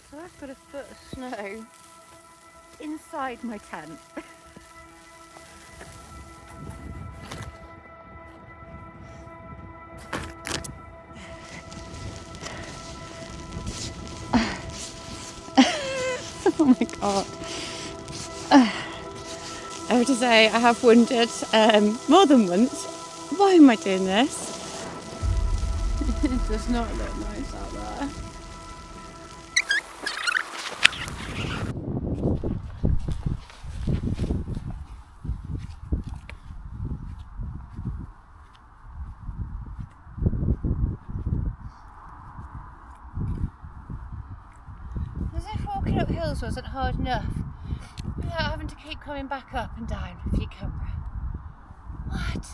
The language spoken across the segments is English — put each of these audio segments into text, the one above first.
So I've got a foot of snow inside my tent. Oh my god. I have to say, I have wondered more than once, why am I doing this? It does not look nice out there. As if walking up hills wasn't hard enough without having to keep coming back up and down with your camera. What?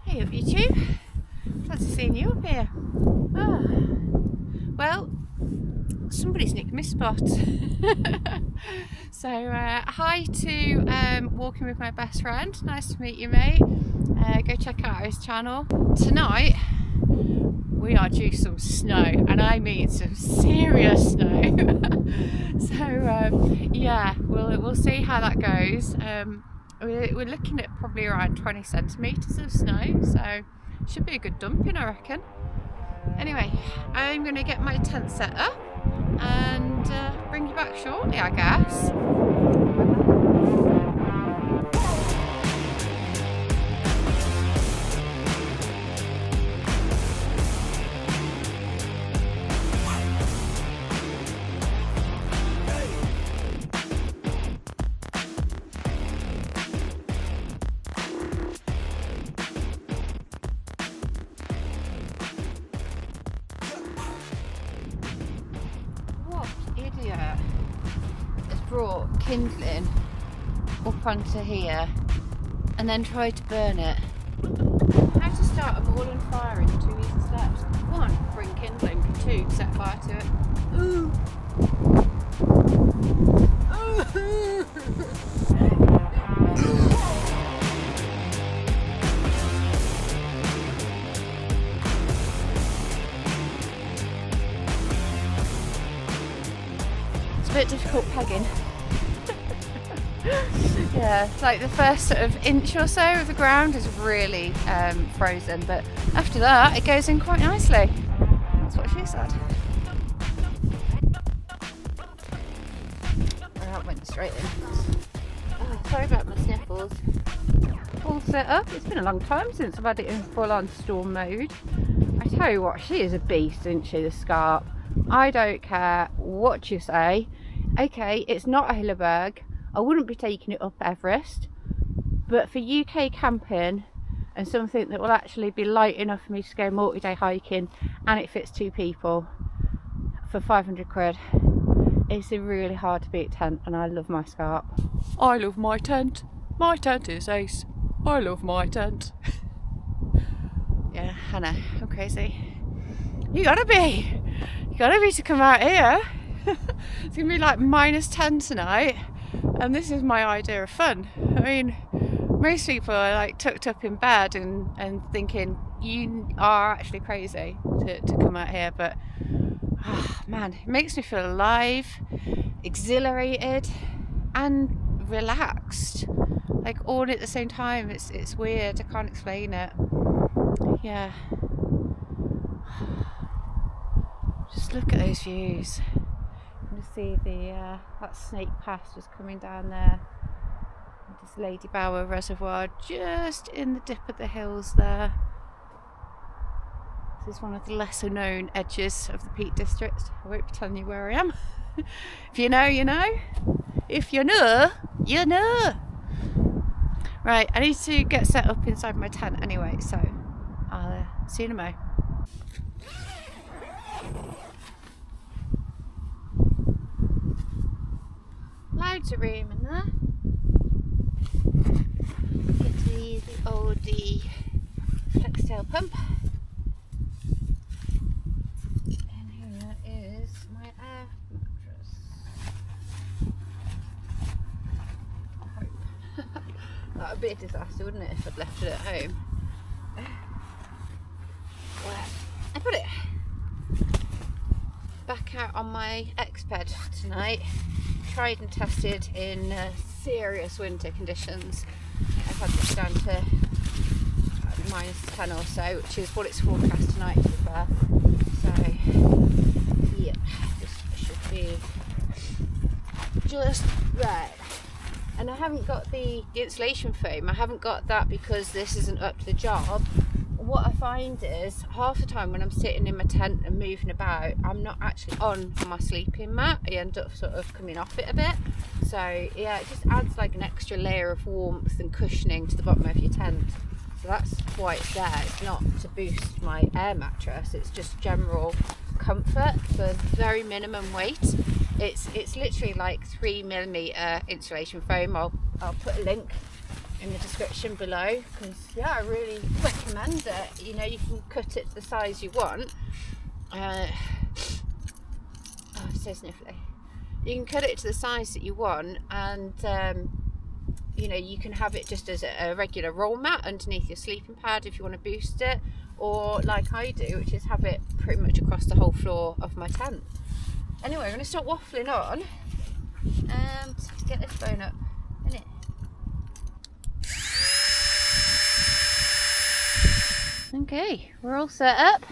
Hey up YouTube, fancy seeing you up here. Ah. Well, somebody's nicked my spot. So hi to Walking with my best friend, nice to meet you mate. Go check out his channel. Tonight we are due some snow, and I mean some serious snow. So yeah, we'll see how that goes. We're looking at probably around 20 centimetres of snow, so should be a good dumping I reckon. Anyway, I'm going to get my tent set up and bring you back shortly, I guess. Idiot has brought kindling up onto here and then tried to burn it. How to start a ball and fire in 2 easy steps. 1. Bring kindling. 2. Set fire to it. Ooh. A bit difficult pegging. Yeah, it's like the first sort of inch or so of the ground is really frozen, but after that it goes in quite nicely. That's what she said. That went straight in. Oh, sorry about my sniffles. All set up. It's been a long time since I've had it in full on storm mode. I tell you what, she is a beast, isn't she, the Scarp? I don't care what you say. Okay, it's not a Hilleberg. I wouldn't be taking it up Everest, but for UK camping and something that will actually be light enough for me to go multi-day hiking and it fits 2 people for 500 quid, it's a really hard to beat tent, and I love my Scarp. I love my tent. My tent is ace. I love my tent. Yeah, I know, I'm crazy. You gotta be to come out here. It's gonna be like -10 tonight, and this is my idea of fun. I mean, most people are like tucked up in bed and thinking you are actually crazy to come out here, but oh, man, it makes me feel alive, exhilarated and relaxed, like all at the same time. It's weird, I can't explain it. Yeah, just look at those views. You see the that Snake Pass just coming down there. This Lady Bower Reservoir just in the dip of the hills there. This is one of the lesser known edges of the Peak District. I won't be telling you where I am. If you know, you know. If you know, you know. Right, I need to get set up inside my tent anyway, so I'll see you in a mo. Loads of room in there. Get the oldie Flextail pump. And here is my air mattress. That would be a disaster, wouldn't it, if I'd left it at home? Well, I put it back out on my X-Bed tonight. Tried and tested in serious winter conditions. I've had this down to -10 or so, which is what it's forecast tonight, to be fair. So, yeah, this should be just right. And I haven't got the insulation foam. I haven't got that because this isn't up to the job. What I find is half the time when I'm sitting in my tent and moving about, I'm not actually on my sleeping mat. I end up sort of coming off it a bit. So yeah, it just adds like an extra layer of warmth and cushioning to the bottom of your tent. So that's why it's there. It's not to boost my air mattress. It's just general comfort for very minimum weight. It's literally like 3mm insulation foam. I'll put a link in the description below, because yeah, I really recommend it. You know, you can cut it to the size you want. Oh, so sniffly. You can cut it to the size that you want, and you know, you can have it just as a regular roll mat underneath your sleeping pad if you want to boost it, or like I do, which is have it pretty much across the whole floor of my tent. Anyway, I'm going to stop waffling on and get this phone up, innit? Okay, we're all set up.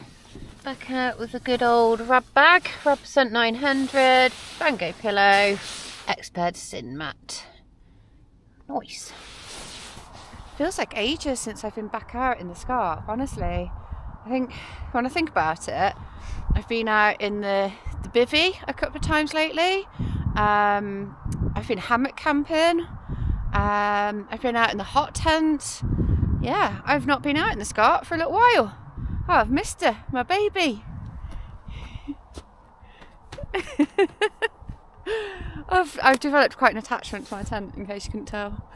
Back out with a good old rub bag, Rub Scent 900, Bango pillow, X-Bed sin mat. Nice. Feels like ages since I've been back out in the scarp, honestly. I think, when I think about it, I've been out in the bivvy a couple of times lately. I've been hammock camping. I've been out in the hot tent. Yeah, I've not been out in the scarp for a little while. Oh, I've missed her, my baby. I've developed quite an attachment to my tent, in case you couldn't tell.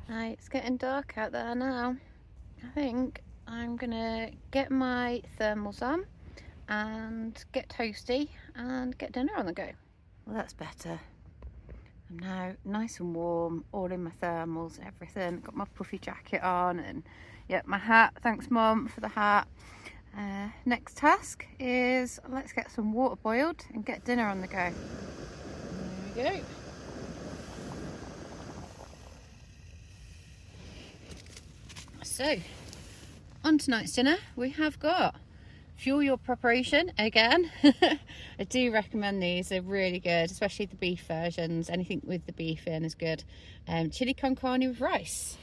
Right, it's getting dark out there now. I think I'm gonna get my thermals on and get toasty and get dinner on the go. Well, that's better. I'm now nice and warm, all in my thermals and everything. Got my puffy jacket on, and yeah, my hat. Thanks Mum for the hat. Next task is let's get some water boiled and get dinner on the go. There we go. So, on tonight's dinner we have got fuel your preparation again. I do recommend these, they're really good, especially the beef versions. Anything with the beef in is good. Chili con carne with rice.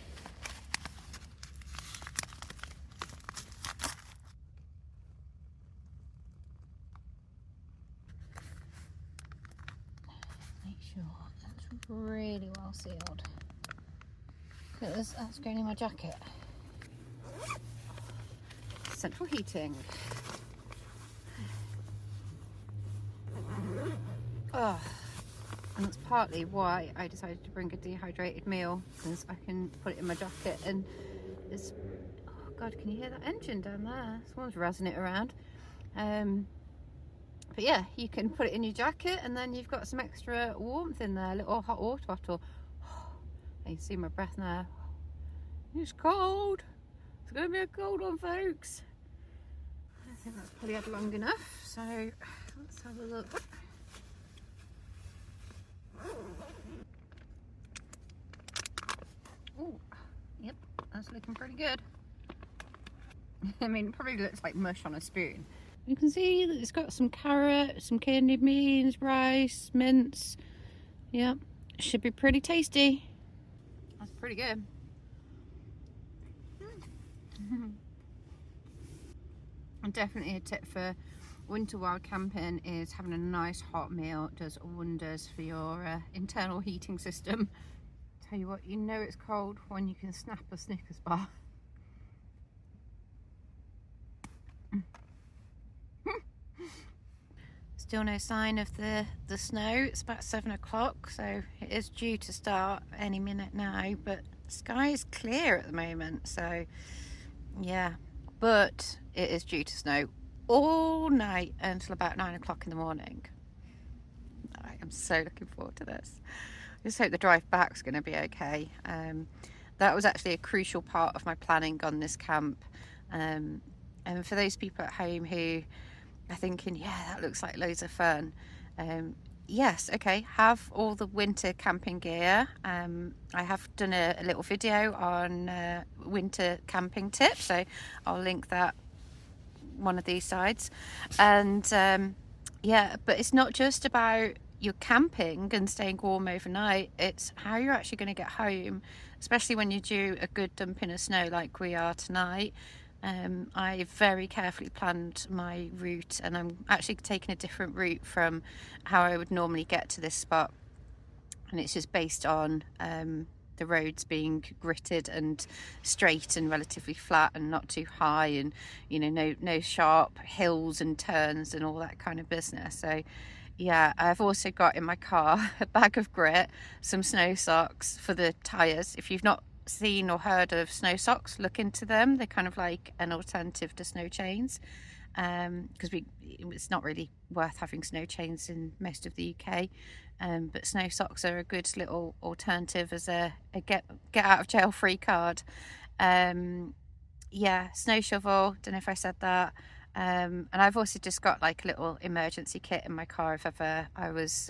Make sure that's really well sealed, because that's going in my jacket. Central heating. Oh, and that's partly why I decided to bring a dehydrated meal, because I can put it in my jacket. And it's, oh god, can you hear that engine down there? Someone's razzing it around. But yeah, you can put it in your jacket and then you've got some extra warmth in there. A little hot water bottle. You can see my breath now. It's cold. It's going to be a cold one, folks. I think that's probably had long enough, so let's have a look. Oh, yep, that's looking pretty good. I mean, it probably looks like mush on a spoon. You can see that it's got some carrot, some kidney beans, rice, mince. Yep, should be pretty tasty. That's pretty good. And definitely a tip for winter wild camping is having a nice hot meal. It does wonders for your internal heating system. Tell you what, you know it's cold when you can snap a Snickers bar. Still no sign of the snow. It's about 7 o'clock, so it is due to start any minute now, but the sky is clear at the moment, so yeah. But it is due to snow all night until about 9 o'clock in the morning. I am so looking forward to this. I just hope the drive back's going to be okay. that was actually a crucial part of my planning on this camp. And for those people at home who are thinking, yeah, that looks like loads of fun, yes, okay, have all the winter camping gear. I have done a little video on winter camping tips, so I'll link that one of these sides. And yeah, but it's not just about your camping and staying warm overnight, it's how you're actually going to get home, especially when you do a good dumping of snow like we are tonight. I very carefully planned my route, and I'm actually taking a different route from how I would normally get to this spot, and it's just based on the roads being gritted and straight and relatively flat and not too high, and you know, no sharp hills and turns and all that kind of business. So yeah, I've also got in my car a bag of grit, some snow socks for the tyres. If you've not seen or heard of snow socks, look into them. They're kind of like an alternative to snow chains, because it's not really worth having snow chains in most of the UK, but snow socks are a good little alternative as a get out of jail free card. Yeah, snow shovel, don't know if I said that. And I've also just got like a little emergency kit in my car if ever I was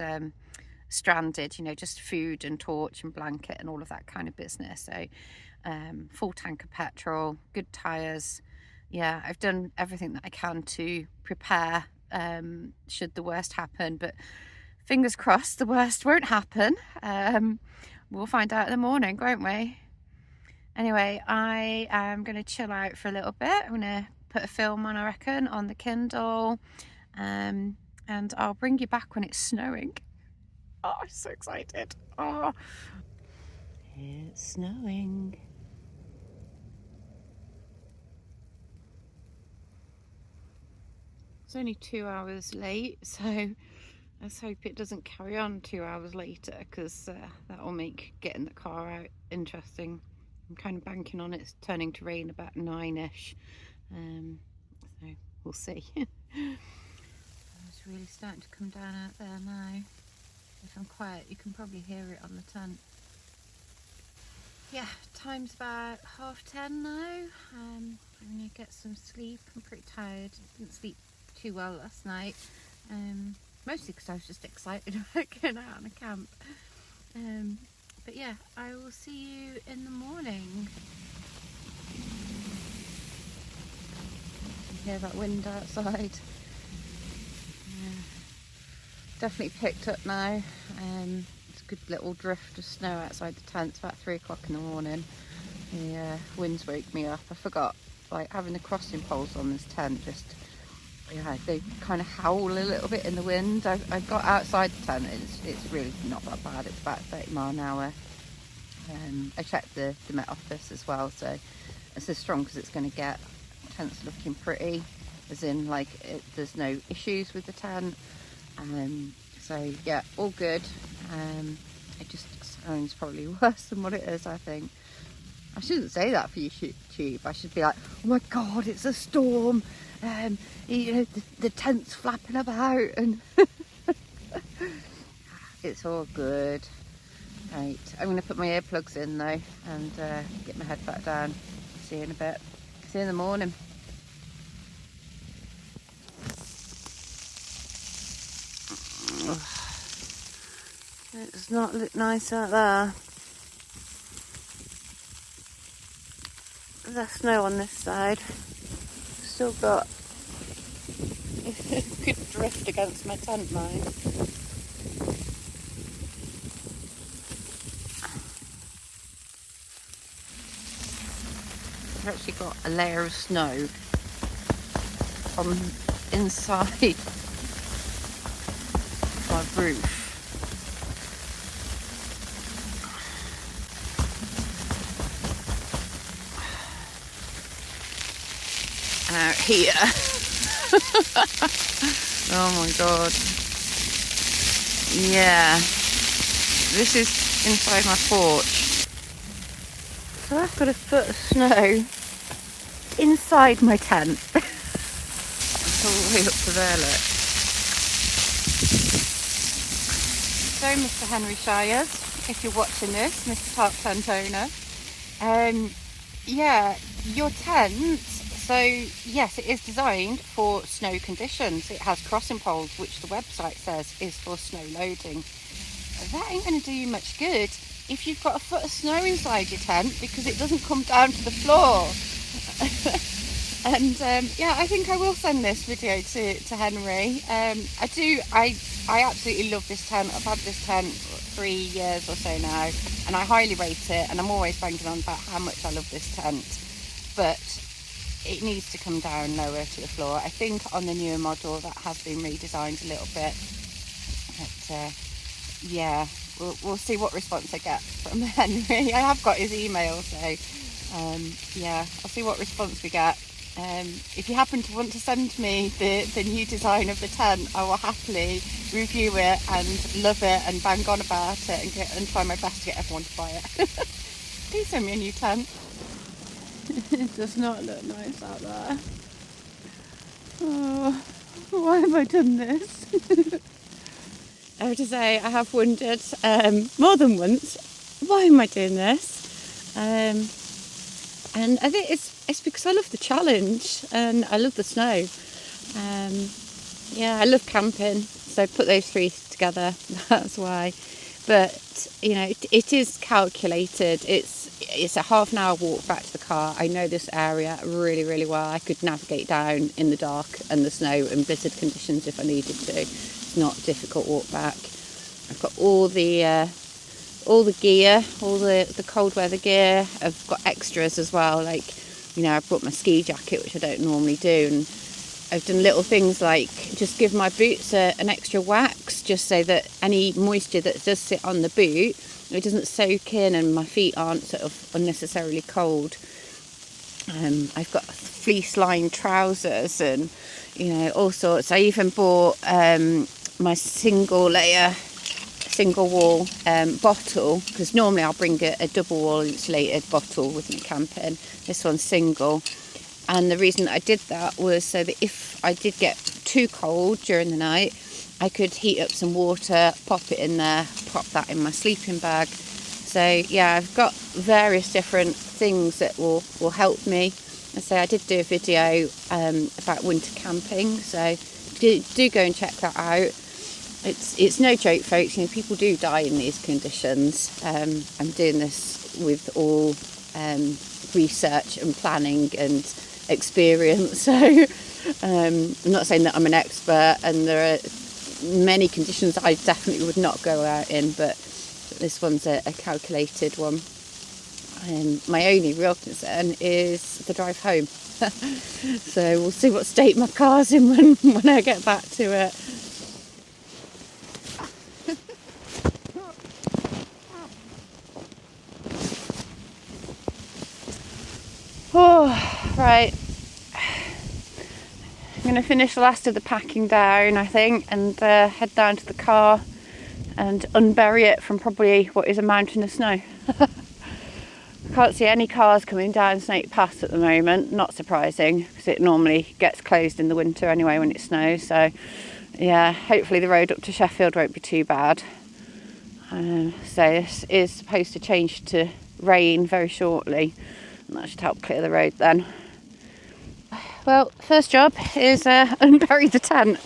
stranded, you know, just food and torch and blanket and all of that kind of business. So full tank of petrol, good tyres. Yeah, I've done everything that I can to prepare should the worst happen, but fingers crossed the worst won't happen. We'll find out in the morning, won't we? Anyway, I am going to chill out for a little bit. I'm going to put a film on, I reckon, on the Kindle, and I'll bring you back when it's snowing. Oh, I'm so excited. Oh, it's snowing. It's only 2 hours late, so let's hope it doesn't carry on 2 hours later, because that will make getting the car out interesting. I'm kind of banking on it turning to rain about 9ish, so we'll see. It's really starting to come down out there now. If I'm quiet, you can probably hear it on the tent. Yeah, time's about 10:30 now. I'm going to get some sleep. I'm pretty tired. Didn't sleep too well last night, mostly because I was just excited about getting out on a camp. But yeah, I will see you in the morning. You hear that wind outside? Definitely picked up now. It's a good little drift of snow outside the tent. It's about 3 o'clock in the morning. The winds woke me up. I forgot, like, having the crossing poles on this tent, just, yeah, they kind of howl a little bit in the wind. I got outside the tent, it's really not that bad. It's about 30 miles an hour. I checked the Met Office as well, so it's as strong as it's going to get. The tent's looking pretty, as in, like, there's no issues with the tent. So yeah, all good. It just sounds probably worse than what it is, I think. I shouldn't say that for YouTube. I should be like, oh my god, it's a storm. You know, the tent's flapping about, and it's all good. Right, I'm going to put my earplugs in though, and get my head back down. See you in a bit. See you in the morning. It does not look nice out there. There's snow on this side. Still got a good drift against my tent line. I've actually got a layer of snow on inside my roof. Out here. Oh my god. Yeah. This is inside my porch. So I've got a foot of snow inside my tent. It's all the way up to there, look. So, Mr. Henry Shires, if you're watching this, Mr. Park Tent owner, Yeah, your tent, so yes, it is designed for snow conditions. It has crossing poles, which the website says is for snow loading. That ain't going to do you much good if you've got a foot of snow inside your tent, because it doesn't come down to the floor. And yeah, I think I will send this video to Henry. I absolutely love this tent. I've had this tent for 3 years or so now, and I highly rate it, and I'm always banging on about how much I love this tent, but it needs to come down lower to the floor. I think on the newer model that has been redesigned a little bit, but yeah, we'll see what response I get from Henry. I have got his email, so yeah, I'll see what response we get. If you happen to want to send me the new design of the tent, I will happily review it and love it and bang on about it and try my best to get everyone to buy it. Please send me a new tent. It does not look nice out there. Oh, why have I done this? I have to say, I have wondered more than once, why am I doing this? And I think it's because I love the challenge and I love the snow. Yeah, I love camping, so put those three together, that's why. But you know, it is calculated. It's a half an hour walk back to the car. I know this area really, really well. I could navigate down in the dark and the snow and blizzard conditions if I needed to. It's not a difficult walk back. I've got all the gear, all the cold weather gear. I've got extras as well, like, you know, I've brought my ski jacket, which I don't normally do, and I've done little things like just give my boots an extra wax, just so that any moisture that does sit on the boot, it doesn't soak in and my feet aren't sort of unnecessarily cold. I've got fleece lined trousers and, you know, all sorts. I even bought my single wall bottle, because normally I'll bring a double wall insulated bottle with me camping. This one's single, and the reason that I did that was so that if I did get too cold during the night, I could heat up some water, pop it in there, pop that in my sleeping bag. So yeah, I've got various different things that will help me. And so I did do a video about winter camping, so do go and check that out. It's no joke, folks. You know, people do die in these conditions. I'm doing this with all research and planning and experience. So I'm not saying that I'm an expert, and there are many conditions I definitely would not go out in, but this one's a calculated one. My only real concern is the drive home. So we'll see what state my car's in when I get back to it. Oh, right. I'm going to finish the last of the packing down, I think, and head down to the car and unbury it from probably what is a mountain of snow. I can't see any cars coming down Snake Pass at the moment, not surprising, because it normally gets closed in the winter anyway when it snows. So yeah, hopefully the road up to Sheffield won't be too bad. So this is supposed to change to rain very shortly, and that should help clear the road then. Well, first job is unbury the tent.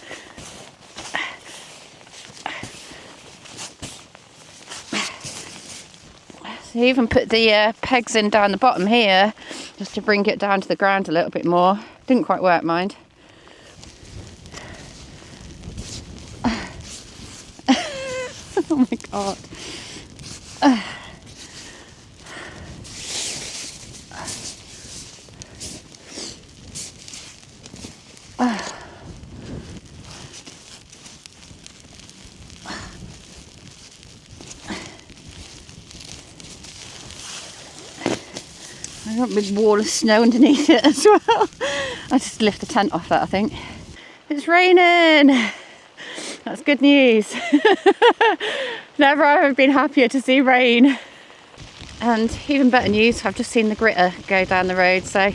So I even put the pegs in down the bottom here, just to bring it down to the ground a little bit more. Didn't quite work, mind. Oh my god. I've got a big wall of snow underneath it as well. I just lift the tent off it, I think. It's raining! That's good news. Never have I been happier to see rain. And even better news, I've just seen the gritter go down the road, so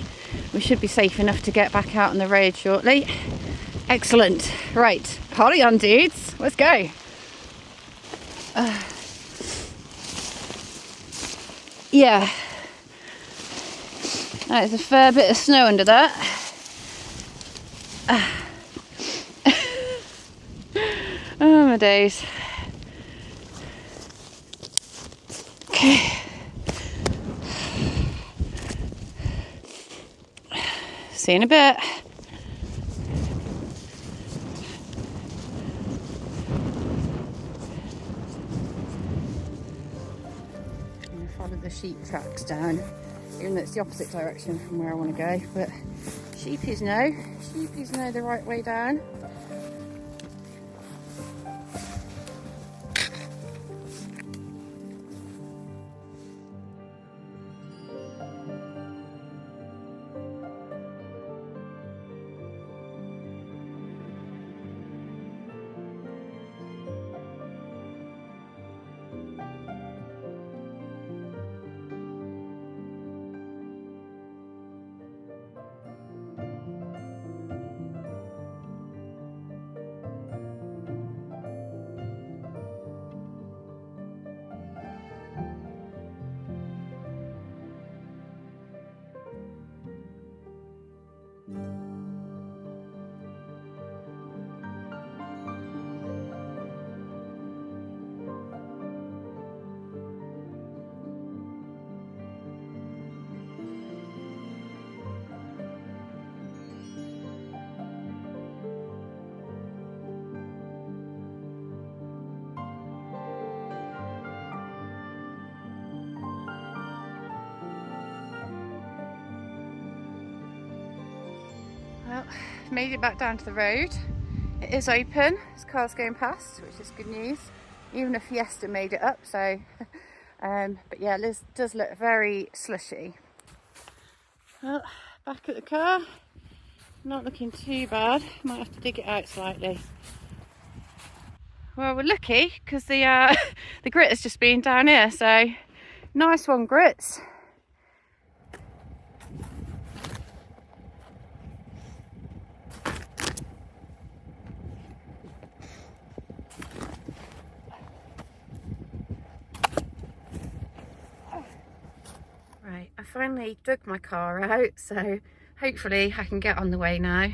we should be safe enough to get back out on the road shortly. Excellent. Right, party on, dudes. Let's go. Yeah. Right, there's a fair bit of snow under that. Oh my days. Okay. See you in a bit. Follow the sheep tracks down, even though it's the opposite direction from where I want to go, but sheepies know the right way down. Well, made it back down to the road. It is open, there's cars going past, which is good news. Even a Fiesta made it up, so but yeah, Liz does look very slushy. Well, back at the car, not looking too bad. Might have to dig it out slightly. Well, we're lucky because the the grit has just been down here, so nice one, grits. Right, I finally dug my car out, so hopefully I can get on the way now.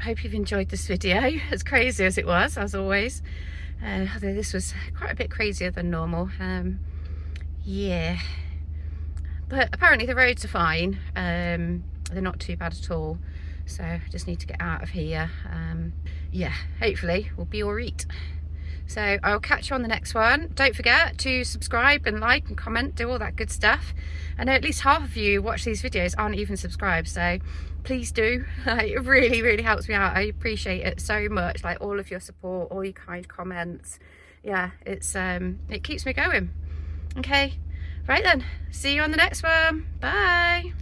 Hope you've enjoyed this video, as crazy as it was, as always. Although this was quite a bit crazier than normal. Yeah, but apparently the roads are fine. They're not too bad at all. So I just need to get out of here. Yeah, hopefully we'll be all right. So I'll catch you on the next one. Don't forget to subscribe and like and comment, do all that good stuff. I know at least half of you watch these videos aren't even subscribed, so please do. It really, really helps me out. I appreciate it so much, like all of your support, all your kind comments. Yeah, it keeps me going. Okay, right then, see you on the next one. Bye.